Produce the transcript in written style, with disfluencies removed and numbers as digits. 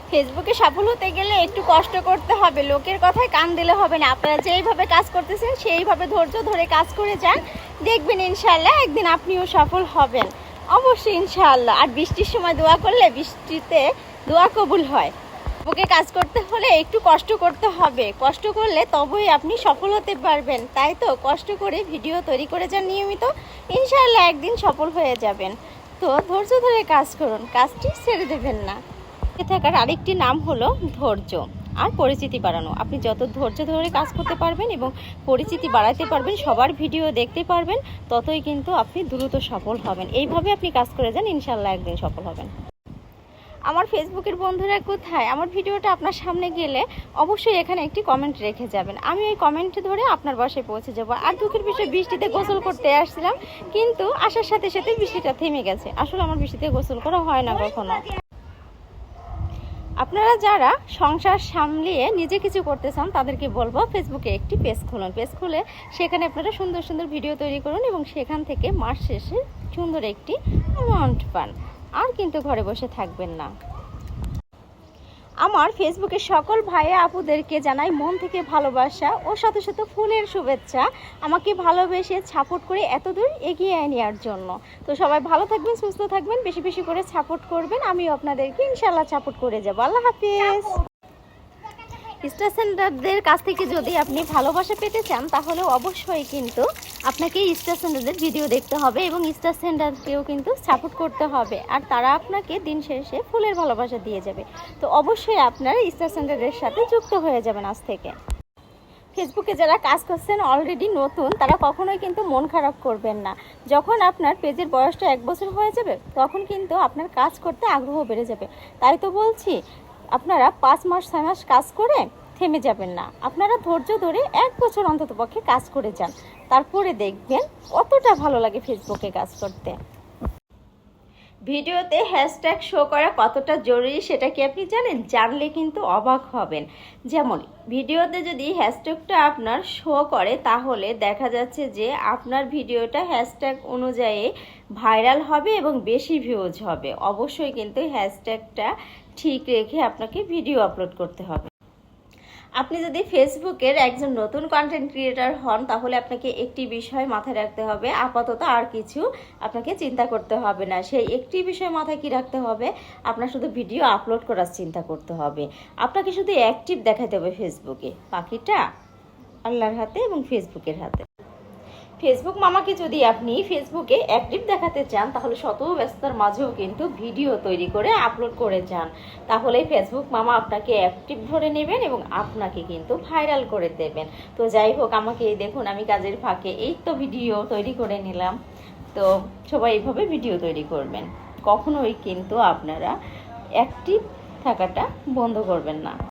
ফেসবুকে সফল হতে গেলে একটু কষ্ট করতে হবে, লোকের কথায় কান দিলে হবে না। আপনারা যেইভাবে কাজ করতেছেন সেইভাবে ধৈর্য ধরে কাজ করে যান, দেখবেন ইনশাআল্লাহ একদিন আপনিও সফল হবেন, অবশ্যই ইনশাআল্লাহ। আর বৃষ্টির সময় দোয়া করলে বৃষ্টিতে দোয়া কবুল হয়। ওকে কাজ করতে হলে একটু কষ্ট করতে হবে, কষ্ট করলে তবেই আপনি সফল হতে পারবেন। তাই তো কষ্ট করে ভিডিও তৈরি করে যান নিয়মিত, ইনশাআল্লাহ একদিন সফল হয়ে যাবেন। তো ধৈর্য ধরে কাজ করুন, কাজটি ছেড়ে দেবেন না। থাকার আরেকটি নাম হলো ধৈর্য আর পরিচিতি বাড়ানো। আপনি যত ধৈর্য ধরে কাজ করতে পারবেন এবং পরিচিতি বাড়াতে পারবেন, সবার ভিডিও দেখতে পারবেন, ততই কিন্তু আপনি দ্রুত সফল হবেন। এইভাবে আপনি কাজ করে যান, ইনশাআল্লাহ একদিন সফল হবেন। আমার ফেসবুকের বন্ধুরা কোথায়? আমার ভিডিওটা আপনার সামনে গেলে অবশ্যই এখানে একটি কমেন্ট রেখে যাবেন, আমি ওই কমেন্ট ধরে আপনার বাসায় পৌঁছে যাব। আর দুঃখের বিষয়, বৃষ্টিতে গোসল করতে আসছিলাম, কিন্তু আসার সাথে সাথে বৃষ্টিটা থেমে গেছে। আসলে আমার বৃষ্টিতে গোসল করা হয় না কখনো। আপনারা যারা সংসার সামলিয়ে নিজে কিছু করতে চান তাদেরকে বলবো ফেসবুকে একটি পেজ খুলুন। পেজ খুলে সেখানে আপনারা সুন্দর সুন্দর ভিডিও তৈরি করুন এবং সেখান থেকে মাস শেষে সুন্দর একটি অ্যামাউন্ট পান। আর কিন্তু ঘরে বসে থাকবেন না। আমার ফেসবুকের সকল ভাইয়া আপুদেরকে জানাই মন থেকে ভালোবাসা ও শত শত ফুলের শুভেচ্ছা, আমাকে ভালোবেসে সাপোর্ট করে এতদূর এগিয়ে নেওয়ার জন্য। তো সবাই ভালো থাকবেন, সুস্থ থাকবেন, বেশি বেশি করে সাপোর্ট করবেন, আমিও আপনাদেরকে ইনশাআল্লাহ সাপোর্ট করে যাব। আল্লাহ হাফিজ। স্টার সেন্টারদের কাছ থেকে যদি আপনি ভালোবাসা পেতে চান তাহলে অবশ্যই কিন্তু আপনাকে স্টার সেন্টারদের ভিডিও দেখতে হবে এবং স্টার সেন্টারকেও কিন্তু সাপোর্ট করতে হবে। আর তারা আপনাকে দিন শেষে ফুলের ভালোবাসা দিয়ে যাবে। তো অবশ্যই আপনারা স্টার সেন্টারের সাথে যুক্ত হয়ে যাবেন আজ থেকে। ফেসবুকে যারা কাজ করছেন অলরেডি নতুন, তারা কখনোই কিন্তু মন খারাপ করবেন না। যখন আপনার পেজের বয়সটা 1 বছর হয়ে যাবে তখন কিন্তু আপনার কাজ করতে আগ্রহ বেড়ে যাবে। তাই তো বলছি, আপনারা 5 মাস 6 মাস কাজ করে থেমে যাবেন না। আপনারা ধৈর্য ধরে 1 বছর অন্তত পক্ষে কাজ করে যান, তারপরে দেখবেন কতটা ভালো লাগে ফেসবুকে কাজ করতে। ভিডিওতে হ্যাশট্যাগ শো করা কতটা জরুরি সেটা কি আপনি জানেন? জানলে কিন্তু অবাক হবেন। যেমন ভিডিওতে যদি হ্যাশট্যাগটা আপনার শো করে তাহলে দেখা যাচ্ছে যে আপনার ভিডিওটা হ্যাশট্যাগ অনুযায়ী ভাইরাল হবে এবং বেশি ভিউজ হবে। অবশ্যই কিন্তু হ্যাশট্যাগটা ঠিক রেখে আপনাকে ভিডিও আপলোড করতে হবে। আপনি যদি ফেসবুকের একজন নতুন কন্টেন্ট ক্রিয়েটর হন তাহলে আপনাকে একটি বিষয় মাথায় রাখতে হবে, আপাতত আর কিছু আপনাকে চিন্তা করতে হবে না। সেই একটি বিষয় মাথায় কি রাখতে হবে? আপনার শুধু ভিডিও আপলোড করার চিন্তা করতে হবে। আপনাকে শুধু অ্যাক্টিভ দেখাতে হবে ফেসবুকে, বাকিটা আল্লাহর হাতে এবং ফেসবুকের হাতে। ফেসবুক মামাকে যদি আপনি ফেসবুকে অ্যাক্টিভ দেখাতে চান তাহলে শত ব্যস্ততার মাঝেও কিন্তু ভিডিও তৈরি করে আপলোড করে যান, তাহলে ফেসবুক মামা আপনাকে অ্যাক্টিভ ধরে নেবেন এবং আপনাকে কিন্তু ভাইরাল করে দেবেন। তো যাই হোক, আমাকে দেখুন আমি কাজের ফাঁকে এই তো ভিডিও তৈরি করে নিলাম। তো সবাই এইভাবে ভিডিও তৈরি করবেন, কখনোই কিন্তু আপনারা অ্যাক্টিভ থাকাটা বন্ধ করবেন না।